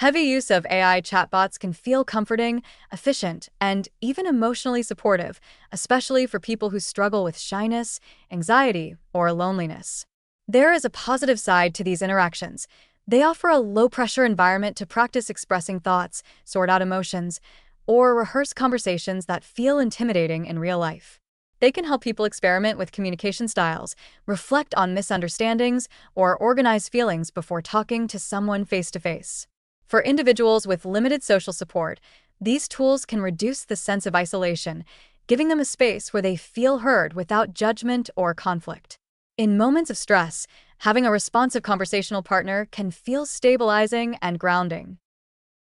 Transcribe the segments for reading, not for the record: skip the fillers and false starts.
Heavy use of AI chatbots can feel comforting, efficient, and even emotionally supportive, especially for people who struggle with shyness, anxiety, or loneliness. There is a positive side to these interactions. They offer a low-pressure environment to practice expressing thoughts, sort out emotions, or rehearse conversations that feel intimidating in real life. They can help people experiment with communication styles, reflect on misunderstandings, or organize feelings before talking to someone face-to-face. For individuals with limited social support, these tools can reduce the sense of isolation, giving them a space where they feel heard without judgment or conflict. In moments of stress, having a responsive conversational partner can feel stabilizing and grounding.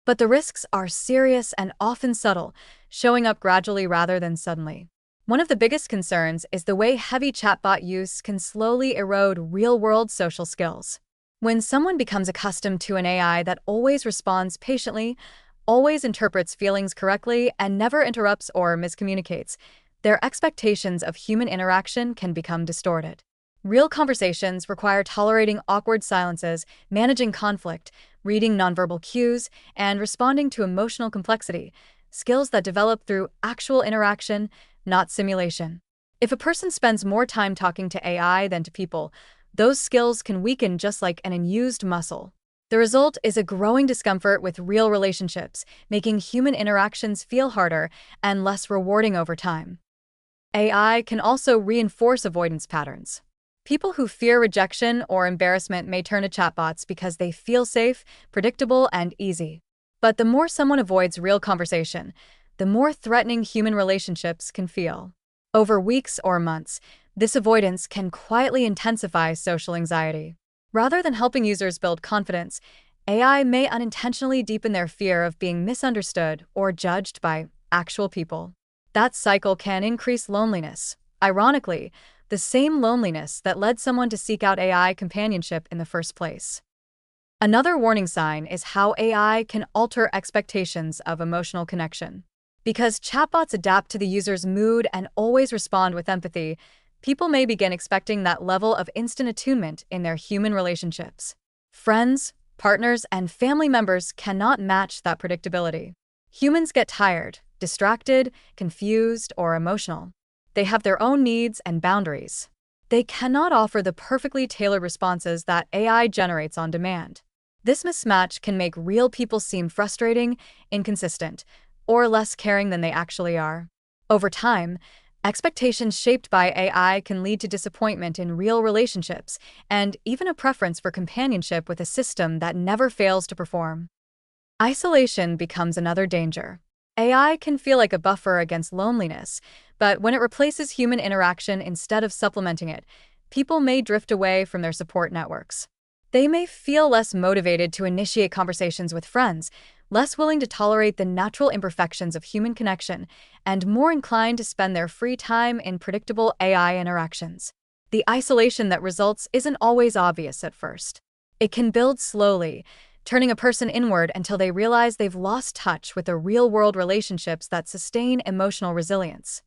But the risks are serious and often subtle, showing up gradually rather than suddenly. One of the biggest concerns is the way heavy chatbot use can slowly erode real-world social skills. When someone becomes accustomed to an AI that always responds patiently, always interprets feelings correctly, and never interrupts or miscommunicates, their expectations of human interaction can become distorted. Real conversations require tolerating awkward silences, managing conflict, reading nonverbal cues, and responding to emotional complexity, skills that develop through actual interaction, not simulation. If a person spends more time talking to AI than to people, those skills can weaken just like an unused muscle. The result is a growing discomfort with real relationships, making human interactions feel harder and less rewarding over time. AI can also reinforce avoidance patterns. People who fear rejection or embarrassment may turn to chatbots because they feel safe, predictable, and easy. But the more someone avoids real conversation, the more threatening human relationships can feel. Over weeks or months, this avoidance can quietly intensify social anxiety. Rather than helping users build confidence, AI may unintentionally deepen their fear of being misunderstood or judged by actual people. That cycle can increase loneliness. Ironically, the same loneliness that led someone to seek out AI companionship in the first place. Another warning sign is how AI can alter expectations of emotional connection. Because chatbots adapt to the user's mood and always respond with empathy, people may begin expecting that level of instant attunement in their human relationships. Friends, partners, and family members cannot match that predictability. Humans get tired, distracted, confused, or emotional. They have their own needs and boundaries. They cannot offer the perfectly tailored responses that AI generates on demand. This mismatch can make real people seem frustrating, inconsistent, or less caring than they actually are. Over time, expectations shaped by AI can lead to disappointment in real relationships and even a preference for companionship with a system that never fails to perform. Isolation becomes another danger. AI can feel like a buffer against loneliness, but when it replaces human interaction instead of supplementing it, people may drift away from their support networks. They may feel less motivated to initiate conversations with friends, less willing to tolerate the natural imperfections of human connection, and more inclined to spend their free time in predictable AI interactions. The isolation that results isn't always obvious at first. It can build slowly, turning a person inward until they realize they've lost touch with the real-world relationships that sustain emotional resilience.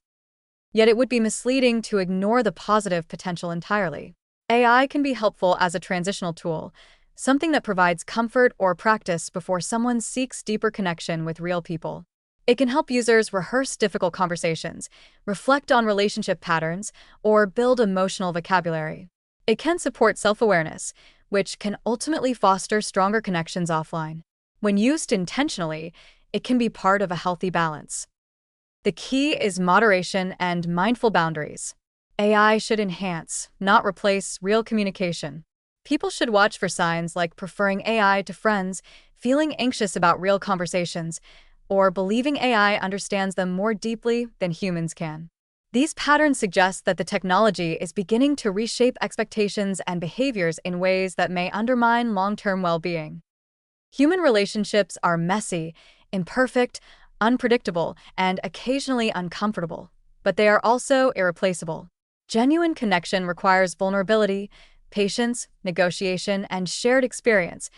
Yet it would be misleading to ignore the positive potential entirely. AI can be helpful as a transitional tool, something that provides comfort or practice before someone seeks deeper connection with real people. It can help users rehearse difficult conversations, reflect on relationship patterns, or build emotional vocabulary. It can support self-awareness, which can ultimately foster stronger connections offline. When used intentionally, it can be part of a healthy balance. The key is moderation and mindful boundaries. AI should enhance, not replace, real communication. People should watch for signs like preferring AI to friends, feeling anxious about real conversations, or believing AI understands them more deeply than humans can. These patterns suggest that the technology is beginning to reshape expectations and behaviors in ways that may undermine long-term well-being. Human relationships are messy, imperfect, unpredictable, and occasionally uncomfortable, but they are also irreplaceable. Genuine connection requires vulnerability, patience, negotiation, and shared experience,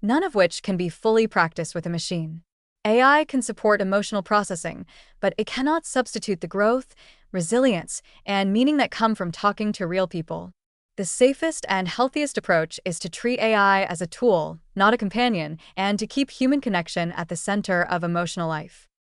none of which can be fully practiced with a machine. AI can support emotional processing, but it cannot substitute the growth, resilience, and meaning that come from talking to real people. The safest and healthiest approach is to treat AI as a tool, not a companion, and to keep human connection at the center of emotional life.